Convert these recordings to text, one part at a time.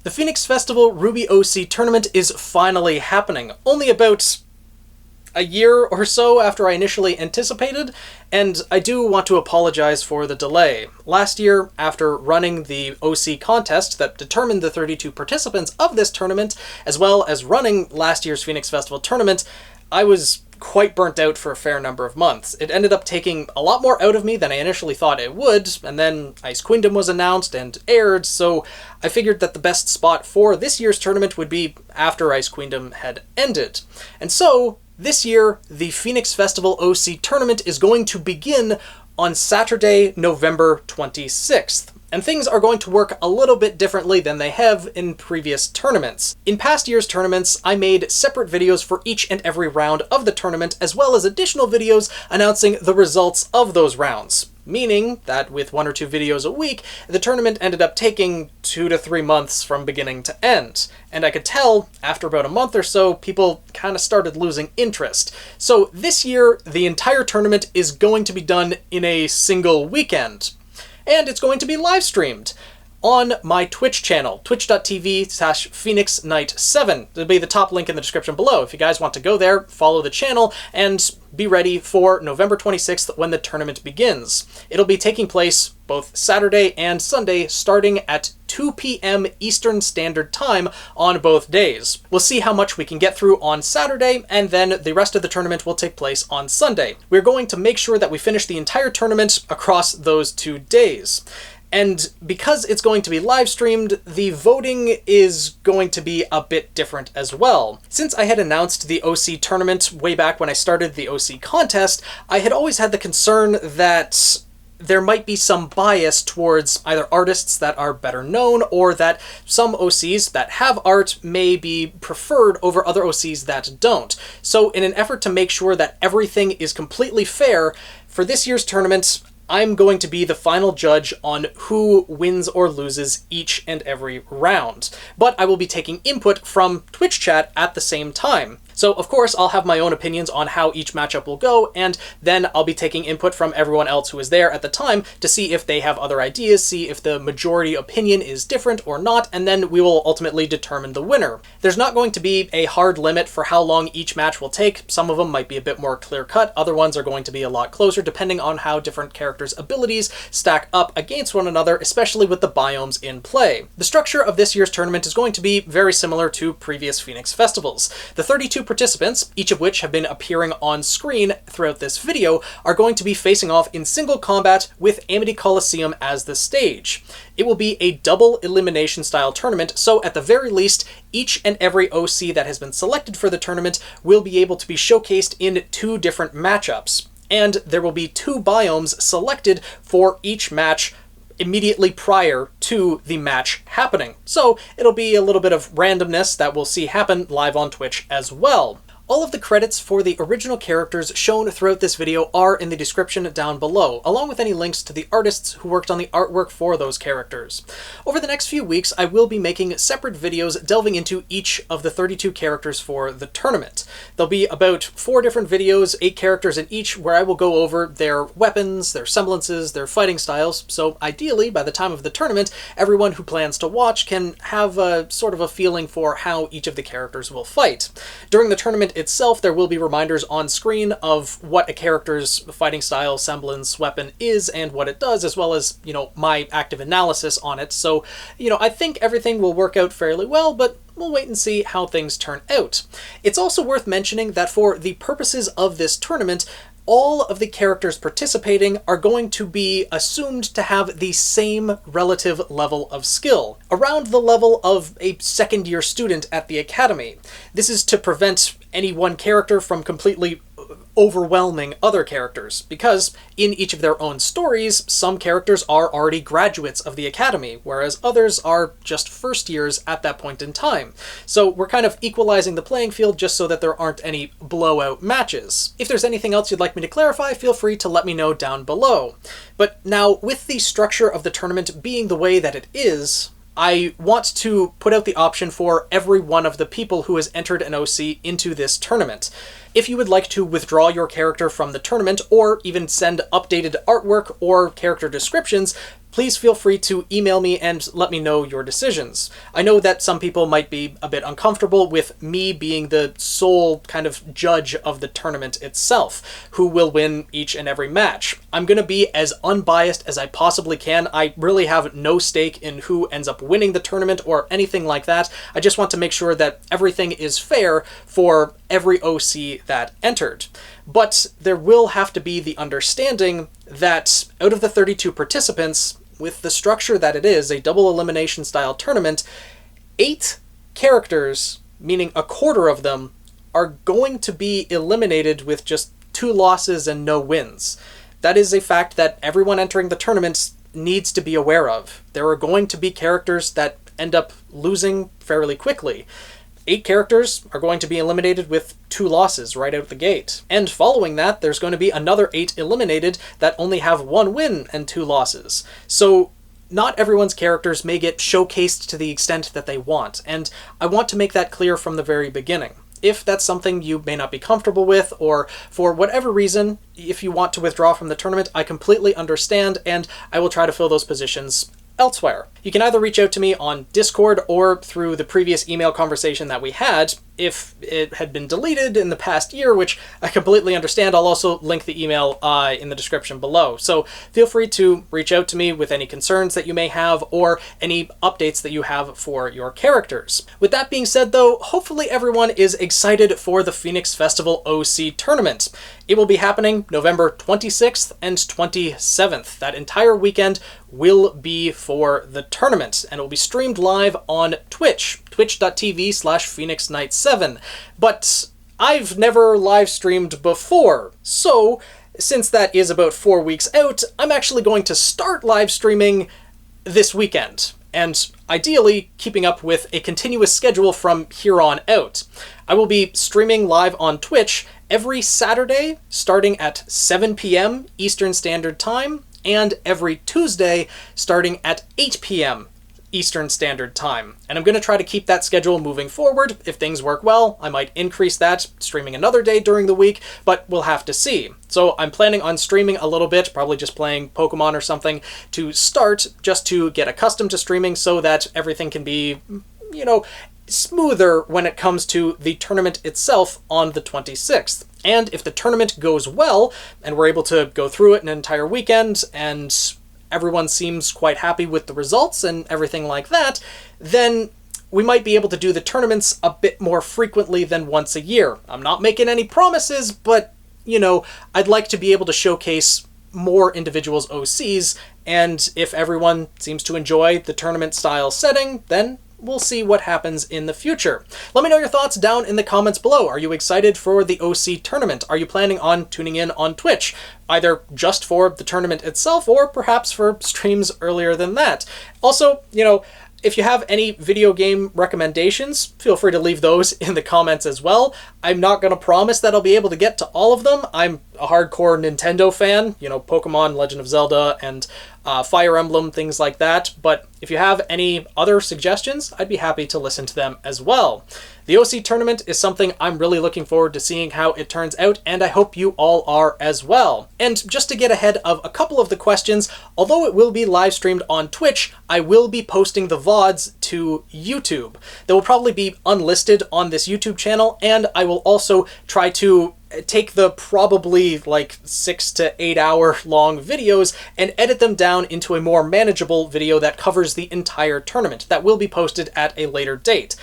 The Phoenix Festival RWBY OC tournament is finally happening, only about a year or so after I initially anticipated, and I do want to apologize for the delay. Last year, after running the OC contest that determined the 32 participants of this tournament, as well as running last year's Phoenix Festival tournament, I was quite burnt out for a fair number of months. It ended up taking a lot more out of me than I initially thought it would, and then Ice Queendom was announced and aired, so I figured that the best spot for this year's tournament would be after Ice Queendom had ended. And so, this year, the Phoenix Festival OC tournament is going to begin on Saturday, November 26th. And things are going to work a little bit differently than they have in previous tournaments. In past year's tournaments, I made separate videos for each and every round of the tournament, as well as additional videos announcing the results of those rounds. Meaning that with 1 or 2 videos a week, the tournament ended up taking 2 to 3 months from beginning to end. And I could tell, after about a month or so, people kind of started losing interest. So this year, the entire tournament is going to be done in a single weekend. And it's going to be live streamed on my Twitch channel, twitch.tv/PhoenixKnight7. There'll be the top link in the description below. If you guys want to go there, follow the channel, and be ready for November 26th when the tournament begins. It'll be taking place both Saturday and Sunday, starting at 2 p.m. Eastern Standard Time on both days. We'll see how much we can get through on Saturday, and then the rest of the tournament will take place on Sunday. We're going to make sure that we finish the entire tournament across those 2 days. And because it's going to be live streamed, the voting is going to be a bit different as well. Since I had announced the OC tournament way back when I started the OC contest, I had always had the concern that there might be some bias towards either artists that are better known, or that some OCs that have art may be preferred over other OCs that don't. So in an effort to make sure that everything is completely fair, for this year's tournament, I'm going to be the final judge on who wins or loses each and every round. But I will be taking input from Twitch chat at the same time. So, of course, I'll have my own opinions on how each matchup will go, and then I'll be taking input from everyone else who is there at the time to see if they have other ideas, see if the majority opinion is different or not, and then we will ultimately determine the winner. There's not going to be a hard limit for how long each match will take. Some of them might be a bit more clear-cut, other ones are going to be a lot closer, depending on how different characters' abilities stack up against one another, especially with the biomes in play. The structure of this year's tournament is going to be very similar to previous Phoenix festivals. The 32 participants, each of which have been appearing on screen throughout this video, are going to be facing off in single combat with Amity Coliseum as the stage. It will be a double elimination style tournament, so at the very least, each and every OC that has been selected for the tournament will be able to be showcased in 2 different matchups. And there will be 2 biomes selected for each match immediately prior to the match happening. So it'll be a little bit of randomness that we'll see happen live on Twitch as well. All of the credits for the original characters shown throughout this video are in the description down below, along with any links to the artists who worked on the artwork for those characters. Over the next few weeks, I will be making separate videos delving into each of the 32 characters for the tournament. There'll be about 4 different videos, 8 characters in each, where I will go over their weapons, their semblances, their fighting styles, so ideally, by the time of the tournament, everyone who plans to watch can have a sort of a feeling for how each of the characters will fight. During the tournament itself, there will be reminders on screen of what a character's fighting style, semblance, weapon is and what it does, as well as, my active analysis on it. So, I think everything will work out fairly well, but we'll wait and see how things turn out. It's also worth mentioning that for the purposes of this tournament, all of the characters participating are going to be assumed to have the same relative level of skill, around the level of a second-year student at the academy. This is to prevent any one character from completely overwhelming other characters, because in each of their own stories, some characters are already graduates of the academy, whereas others are just first years at that point in time. So we're kind of equalizing the playing field just so that there aren't any blowout matches. If there's anything else you'd like me to clarify, feel free to let me know down below. But now, with the structure of the tournament being the way that it is, I want to put out the option for every one of the people who has entered an OC into this tournament. If you would like to withdraw your character from the tournament, or even send updated artwork or character descriptions, please feel free to email me and let me know your decisions. I know that some people might be a bit uncomfortable with me being the sole kind of judge of the tournament itself, who will win each and every match. I'm going to be as unbiased as I possibly can. I really have no stake in who ends up winning the tournament or anything like that. I just want to make sure that everything is fair for every OC that entered. But there will have to be the understanding that out of the 32 participants, with the structure that it is, a double elimination style tournament, 8 characters, meaning a quarter of them, are going to be eliminated with just 2 losses and no wins. That is a fact that everyone entering the tournament needs to be aware of. There are going to be characters that end up losing fairly quickly. 8 characters are going to be eliminated with 2 losses right out the gate. And following that, there's going to be another 8 eliminated that only have 1 win and 2 losses. So not everyone's characters may get showcased to the extent that they want, and I want to make that clear from the very beginning. If that's something you may not be comfortable with, or for whatever reason, if you want to withdraw from the tournament, I completely understand, and I will try to fill those positions elsewhere. You can either reach out to me on Discord or through the previous email conversation that we had. If it had been deleted in the past year, which I completely understand, I'll also link the email in the description below. So feel free to reach out to me with any concerns that you may have or any updates that you have for your characters. With that being said though, hopefully everyone is excited for the Phoenix Festival OC tournament. It will be happening November 26th and 27th. That entire weekend will be for the tournament, and it will be streamed live on Twitch, twitch.tv/PhoenixKnight7. But I've never live streamed before, so since that is about 4 weeks out, I'm actually going to start live streaming this weekend, and ideally keeping up with a continuous schedule from here on out. I will be streaming live on Twitch every Saturday starting at 7 p.m. Eastern Standard Time, and every Tuesday starting at 8 p.m. Eastern Standard Time. And I'm going to try to keep that schedule moving forward. If things work well, I might increase that, streaming another day during the week, but we'll have to see. So I'm planning on streaming a little bit, probably just playing Pokemon or something to start, just to get accustomed to streaming so that everything can be, you know, smoother when it comes to the tournament itself on the 26th. And if the tournament goes well, and we're able to go through it an entire weekend, and everyone seems quite happy with the results and everything like that, then we might be able to do the tournaments a bit more frequently than once a year. I'm not making any promises, but, you know, I'd like to be able to showcase more individuals' OCs, and if everyone seems to enjoy the tournament style setting, then we'll see what happens in the future. Let me know your thoughts down in the comments below. Are you excited for the OC tournament? Are you planning on tuning in on Twitch, either just for the tournament itself or perhaps for streams earlier than that? Also, you know, if you have any video game recommendations, feel free to leave those in the comments as well. I'm not going to promise that I'll be able to get to all of them. I'm a hardcore Nintendo fan, you know, Pokemon, Legend of Zelda, and Fire Emblem, things like that. But if you have any other suggestions, I'd be happy to listen to them as well. The OC tournament is something I'm really looking forward to seeing how it turns out, and I hope you all are as well. And just to get ahead of a couple of the questions, although it will be live streamed on Twitch, I will be posting the VODs to YouTube. They will probably be unlisted on this YouTube channel, and I will also try to take the probably like 6 to 8 hour long videos and edit them down into a more manageable video that covers the entire tournament. That will be posted at a later date.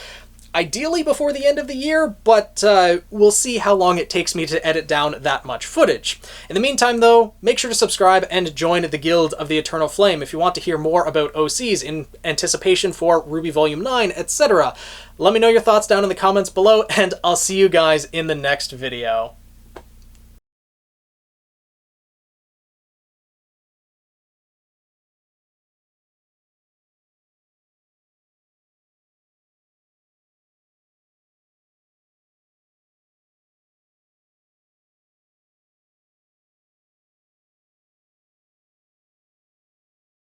Ideally before the end of the year, but we'll see how long it takes me to edit down that much footage. In the meantime though, make sure to subscribe and join the Guild of the Eternal Flame if you want to hear more about OCs in anticipation for RWBY Volume 9, etc. Let me know your thoughts down in the comments below, and I'll see you guys in the next video.